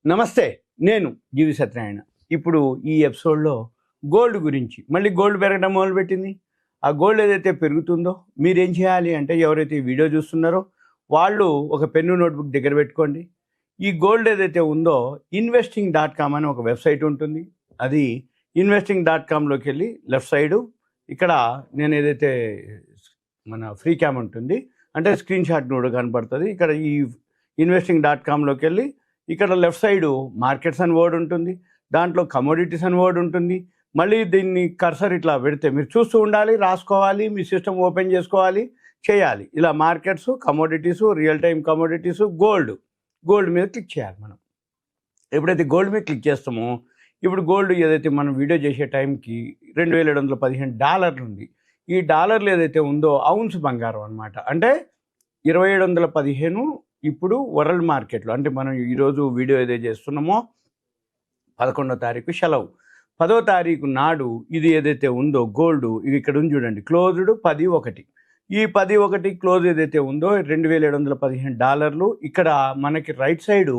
నమస్తే. నేను జీవి సత్యనారాయణ. ఇప్పుడు ఈ ఎపిసోడ్‌లో గోల్డ్ గురించి, మళ్ళీ గోల్డ్ పెరగడం మొదలుపెట్టింది. ఆ గోల్డ్ ఏదైతే పెరుగుతుందో మీరేం చేయాలి అంటే, ఎవరైతే ఈ వీడియో చూస్తున్నారో వాళ్ళు ఒక పెన్ను, నోట్‌బుక్ దగ్గర పెట్టుకోండి. ఈ గోల్డ్ ఏదైతే ఉందో investing.com అని ఒక వెబ్‌సైట్ ఉంటుంది. అది investing.comలోకెళ్ళి లెఫ్ట్ సైడు ఇక్కడ నేను ఏదైతే మన ఫ్రీ క్యామ్ ఉంటుంది, అంటే స్క్రీన్ షాట్ కూడా కనపడుతుంది. ఇక్కడ ఈ investing.comలోకెళ్ళి ఇక్కడ లెఫ్ట్ సైడు మార్కెట్స్ అని వర్డ్ ఉంటుంది, దాంట్లో కమోడిటీస్ అని వర్డ్ ఉంటుంది. మళ్ళీ దీన్ని కర్సర్ ఇట్లా పెడితే మీరు చూస్తూ ఉండాలి, రాసుకోవాలి, మీ సిస్టమ్ ఓపెన్ చేసుకోవాలి, చేయాలి. ఇలా మార్కెట్స్, కమోడిటీసు, రియల్ టైం కమోడిటీసు, గోల్డ్ మీద క్లిక్ చేయాలి. మనం ఎప్పుడైతే గోల్డ్ మీద క్లిక్ చేస్తామో, ఇప్పుడు గోల్డ్ ఏదైతే మనం వీడియో చేసే టైంకి $2715 ఉంది. ఈ డాలర్లు ఏదైతే ఉందో ఔన్స్ బంగారం అనమాట. అంటే 2715 ఇప్పుడు వరల్డ్ మార్కెట్లో, అంటే మనం ఈరోజు వీడియో ఏదైతే చేస్తున్నామో 11వ తారీఖు సెలవు, 10వ తారీఖు నాడు ఇది ఏదైతే ఉందో గోల్డ్, ఇది ఇక్కడ ఉంది చూడండి, క్లోజ్డ్ 10/1. ఈ 10/1 క్లోజ్ ఏదైతే ఉందో $2715. ఇక్కడ మనకి రైట్ సైడు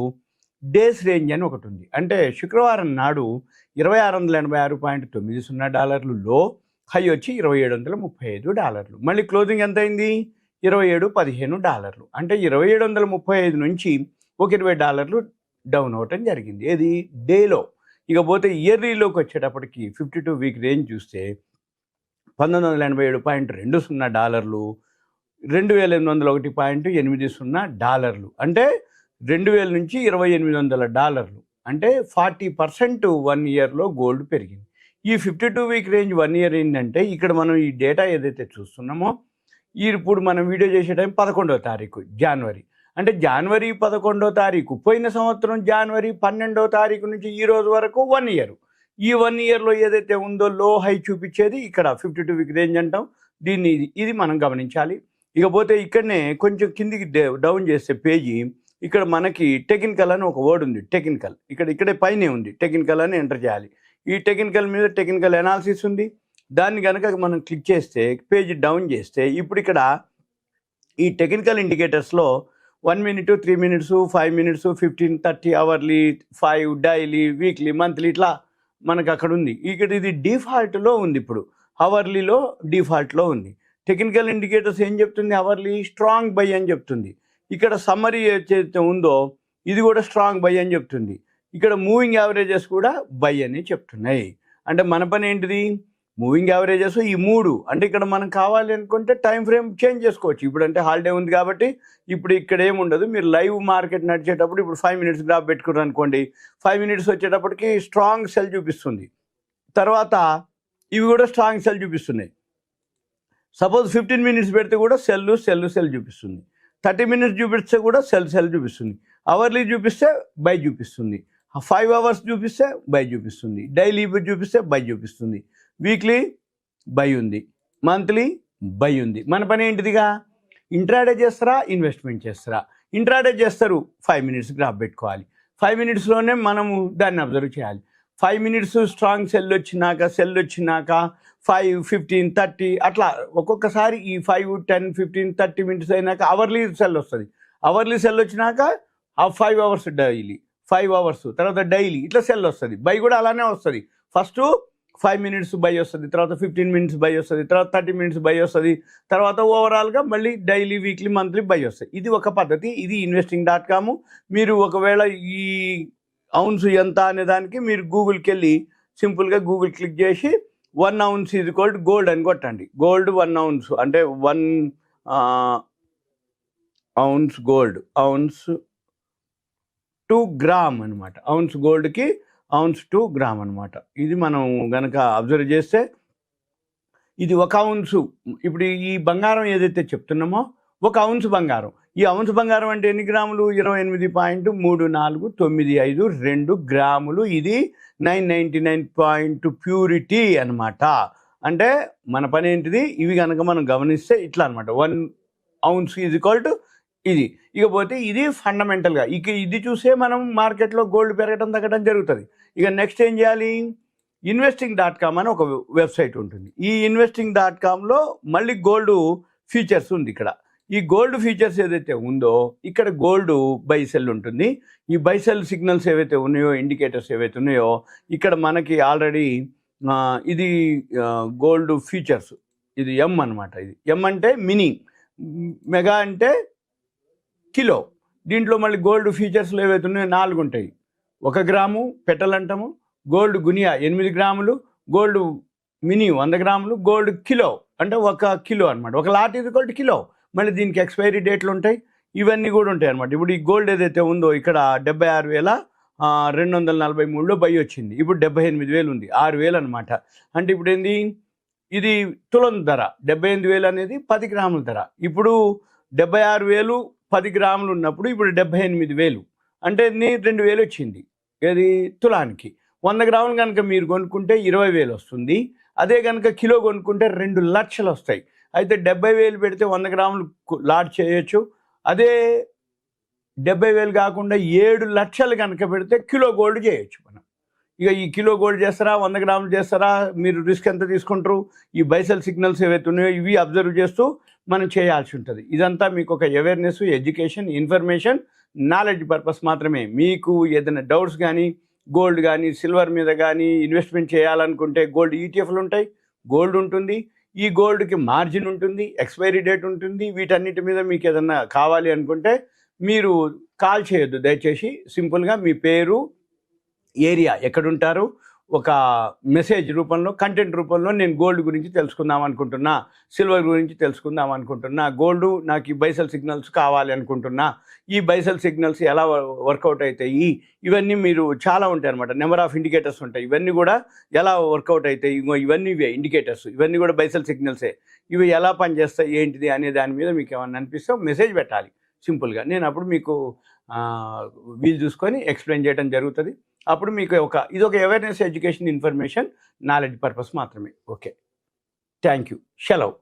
డేస్ రేంజ్ అని ఒకటి ఉంది. అంటే శుక్రవారం నాడు $2686.90 లో, హై వచ్చి $2735. మళ్ళీ క్లోజింగ్ ఎంత అయింది? $2715. అంటే 2735 నుంచి ఒక $20 డౌన్ అవటం జరిగింది. ఏది డేలో. ఇకపోతే ఇయర్లీలోకి వచ్చేటప్పటికి 52 వీక్ రేంజ్ చూస్తే $1987.20, $2801.80, అంటే 2000 నుంచి $2800, అంటే 40% 1 ఇయర్లో గోల్డ్ పెరిగింది. ఈ 52 వీక్ రేంజ్ 1 ఇయర్ ఏంటంటే, ఇక్కడ మనం ఈ డేటా ఏదైతే చూస్తున్నామో, ఇప్పుడు మనం వీడియో చేసే టైం 11వ తారీఖు జనవరి. అంటే జనవరి 11వ తారీఖు, పోయిన సంవత్సరం జనవరి 12వ తారీఖు నుంచి ఈ రోజు వరకు 1 ఇయర్. ఈ 1 ఇయర్లో ఏదైతే ఉందో లో హై చూపించేది ఇక్కడ 52 వీక్ రేంజ్ అంటాం దీన్ని. ఇది మనం గమనించాలి. ఇకపోతే ఇక్కడనే కొంచెం కిందికి డౌన్ చేస్తే పేజీ, ఇక్కడ మనకి టెక్నికల్ అని ఒక వర్డ్ ఉంది. టెక్నికల్ ఇక్కడే పైనే ఉంది. టెక్నికల్ అని ఎంటర్ చేయాలి. ఈ టెక్నికల్ మీద టెక్నికల్ అనాలిసిస్ ఉంది. దాన్ని కనుక మనం క్లిక్ చేస్తే, పేజ్ డౌన్ చేస్తే, ఇప్పుడు ఇక్కడ ఈ టెక్నికల్ ఇండికేటర్స్లో 1 minute, 3 minutes, 5 minutes, 15, 30, hourly, 5 daily, weekly, monthly, ఇట్లా మనకు అక్కడ ఉంది. ఇక్కడ ఇది డిఫాల్ట్లో ఉంది. ఇప్పుడు అవర్లీలో డిఫాల్ట్లో ఉంది. టెక్నికల్ ఇండికేటర్స్ ఏం చెప్తుంది? అవర్లీ స్ట్రాంగ్ బై అని చెప్తుంది. ఇక్కడ సమ్మరీ ఏదైతే ఉందో ఇది కూడా స్ట్రాంగ్ బై అని చెప్తుంది. ఇక్కడ మూవింగ్ యావరేజెస్ కూడా బై అని చెప్తున్నాయి. అంటే మన పని ఏంటిది? మూవింగ్ యావరేజెస్ ఈ 3. అంటే ఇక్కడ మనం కావాలి అనుకుంటే టైం ఫ్రేమ్ చేంజ్ చేసుకోవచ్చు. ఇప్పుడు అంటే హాలిడే ఉంది కాబట్టి ఇప్పుడు ఇక్కడ ఏముండదు. మీరు లైవ్ మార్కెట్ నడిచేటప్పుడు ఇప్పుడు 5 మినిట్స్ గ్రాఫ్ పెట్టుకున్నారు అనుకోండి, 5 మినిట్స్ వచ్చేటప్పటికి స్ట్రాంగ్ సెల్ చూపిస్తుంది. తర్వాత ఇవి కూడా స్ట్రాంగ్ సెల్ చూపిస్తున్నాయి. సపోజ్ 15 మినిట్స్ పెడితే కూడా సెల్ చూపిస్తుంది. 30 మినిట్స్ చూపిస్తే కూడా సెల్ చూపిస్తుంది. అవర్లీ చూపిస్తే బై చూపిస్తుంది. 5 అవర్స్ చూపిస్తే బై చూపిస్తుంది. డైలీ చూపిస్తే బై చూపిస్తుంది. వీక్లీ బై ఉంది, మంత్లీ బై ఉంది. మన పని ఏంటిదిగా? ఇంట్రాడే చేస్తారా, ఇన్వెస్ట్మెంట్ చేస్తారా? ఇంట్రాడే చేస్తారు, 5 మినిట్స్ గ్రాఫ్ పెట్టుకోవాలి. 5 మినిట్స్లోనే మనము దాన్ని అబ్జర్వ్ చేయాలి. 5 మినిట్స్ స్ట్రాంగ్ సెల్ వచ్చినాక 5, 15, 30 అట్లా ఒక్కొక్కసారి ఈ 5, 10, 15, 30 మినిట్స్ అయినాక అవర్లీ సెల్ వస్తుంది. అవర్లీ సెల్ వచ్చినాక ఆ 5 అవర్స్ డైలీ, 5 అవర్స్ తర్వాత డైలీ, ఇట్లా సెల్ వస్తుంది. బై కూడా అలానే వస్తుంది. ఫస్ట్ 5 మినిట్స్ బై వస్తుంది, తర్వాత 15 మినిట్స్ బై వస్తుంది, తర్వాత 30 మినిట్స్ బై వస్తుంది, తర్వాత ఓవరాల్గా మళ్ళీ డైలీ, వీక్లీ, మంత్లీ బై వస్తాయి. ఇది ఒక పద్ధతి. ఇది investing.com. మీరు ఒకవేళ ఈ ఔన్స్ ఎంత అనే దానికి మీరు గూగుల్కి వెళ్ళి సింపుల్గా గూగుల్ క్లిక్ చేసి 1 ounce is equal to gold అని కొట్టండి. గోల్డ్ 1 ounce అంటే 1 ounce గోల్డ్, ఔన్స్ 2 గ్రామ్ అనమాట. ఔన్స్ గోల్డ్కి ఔన్స్ 2 గ్రామ్ అనమాట. ఇది మనం గనక అబ్జర్వ్ చేస్తే ఇది 1 ounce. ఇప్పుడు ఈ బంగారం ఏదైతే చెప్తున్నామో 1 ounce బంగారం. ఈ ఔన్స్ బంగారం అంటే ఎన్ని గ్రాములు? 28.3495 గ్రాములు. ఇది 999 ప్యూరిటీ అనమాట. అంటే మన పని ఏంటిది? ఇవి కనుక మనం గమనిస్తే ఇట్లా అనమాట. 1 ounce ఈజ్ ఈక్వల్ టు ఇది. ఇకపోతే ఇది ఫండమెంటల్గా ఇది చూసే మనం మార్కెట్లో గోల్డ్ పెరగడం తగ్గడం జరుగుతుంది. ఇక నెక్స్ట్ ఏం చేయాలి? investing.com అని ఒక వెబ్సైట్ ఉంటుంది. ఈ investing.comలో మళ్ళీ గోల్డ్ ఫీచర్స్ ఉంది. ఇక్కడ ఈ గోల్డ్ ఫీచర్స్ ఏదైతే ఉందో ఇక్కడ గోల్డ్ బై సెల్ ఉంటుంది. ఈ బై సెల్ సిగ్నల్స్ ఏవైతే ఉన్నాయో, ఇండికేటర్స్ ఏవైతే ఉన్నాయో ఇక్కడ మనకి ఆల్రెడీ ఇది గోల్డ్ ఫీచర్స్, ఇది ఎం అనమాట. ఇది ఎం అంటే మినీ, మెగా అంటే కిలో. దీంట్లో మళ్ళీ గోల్డ్ ఫీచర్స్లో ఏవైతే ఉన్నాయో 4 ఉంటాయి. 1 గ్రాము పెటల్ అంటాము, గోల్డ్ గునియా 8 గ్రాములు, గోల్డ్ మినీ 100 గ్రాములు, గోల్డ్ కిలో అంటే 1 కిలో అనమాట. 1 లాట్ ఇది గోల్డ్ కిలో. మళ్ళీ దీనికి ఎక్స్పైరీ డేట్లు ఉంటాయి, ఇవన్నీ కూడా ఉంటాయి అనమాట. ఇప్పుడు ఈ గోల్డ్ ఏదైతే ఉందో ఇక్కడ 76,243లో బై వచ్చింది. ఇప్పుడు 78,000 ఉంది, 6,000 అనమాట. అంటే ఇప్పుడు ఏంది, ఇది తులం ధర. 78,000 అనేది 10 గ్రాముల ధర. ఇప్పుడు 76,000 10 గ్రాములు ఉన్నప్పుడు ఇప్పుడు 78,000 అంటే 2,000 వచ్చింది. ఏది తులానికి. 100 గ్రాములు కనుక మీరు కొనుక్కుంటే 20,000 వస్తుంది. అదే కనుక కిలో కొనుక్కుంటే 2 లక్షలు వస్తాయి. అయితే 70,000 పెడితే 100 గ్రాములు లాట్ చేయొచ్చు. అదే 70,000 కాకుండా 7 లక్షలు కనుక పెడితే కిలో గోల్డ్ చేయొచ్చు మనం. ఇక ఈ కిలో గోల్డ్ చేస్తారా, 100 గ్రాములు చేస్తారా, మీరు రిస్క్ ఎంత తీసుకుంటారు? ఈ బైసెల్ సిగ్నల్స్ ఏవైతే ఉన్నాయో ఇవి అబ్జర్వ్ చేస్తూ మనం చేయాల్సి ఉంటుంది. ఇదంతా మీకు ఒక awareness, education, information, knowledge purpose మాత్రమే. మీకు ఏదైనా డౌట్స్ కానీ, గోల్డ్ కానీ, సిల్వర్ మీద కానీ ఇన్వెస్ట్మెంట్ చేయాలనుకుంటే గోల్డ్ ఈటీఎఫ్లు ఉంటాయి, గోల్డ్ ఉంటుంది. ఈ గోల్డ్కి మార్జిన్ ఉంటుంది, ఎక్స్పైరీ డేట్ ఉంటుంది. వీటన్నిటి మీద మీకు ఏదన్నా కావాలి అనుకుంటే మీరు కాల్ చేయొద్దు దయచేసి. సింపుల్గా మీ పేరు, ఏరియా, ఎక్కడుంటారు, ఒక మెసేజ్ రూపంలో, కంటెంట్ రూపంలో నేను గోల్డ్ గురించి తెలుసుకుందాం అనుకుంటున్నా, సిల్వర్ గురించి తెలుసుకుందాం అనుకుంటున్నా, గోల్డ్ నాకు ఈ బైసెల్ సిగ్నల్స్ కావాలి అనుకుంటున్నా, ఈ బైసెల్ సిగ్నల్స్ ఎలా వర్కౌట్ అవుతాయి, ఇవన్నీ మీరు చాలా ఉంటాయి అనమాట. నెంబర్ ఆఫ్ ఇండికేటర్స్ ఉంటాయి, ఇవన్నీ కూడా ఎలా వర్కౌట్ అవుతాయి, ఇవన్నీ ఇవే ఇండికేటర్స్, ఇవన్నీ కూడా బైసెల్ సిగ్నల్సే. ఇవి ఎలా పనిచేస్తాయి ఏంటిది అనే దాని మీద మీకు ఏమన్నా అనిపిస్తే మెసేజ్ పెట్టాలి సింపుల్గా. నేను అప్పుడు మీకు వీలు చూసుకొని ఎక్స్ప్లెయిన్ చేయడం జరుగుతుంది. అప్పుడు మీకు ఇది ఒక awareness, education, information, knowledge purpose మాత్రమే. Okay, thank you. సెలవు.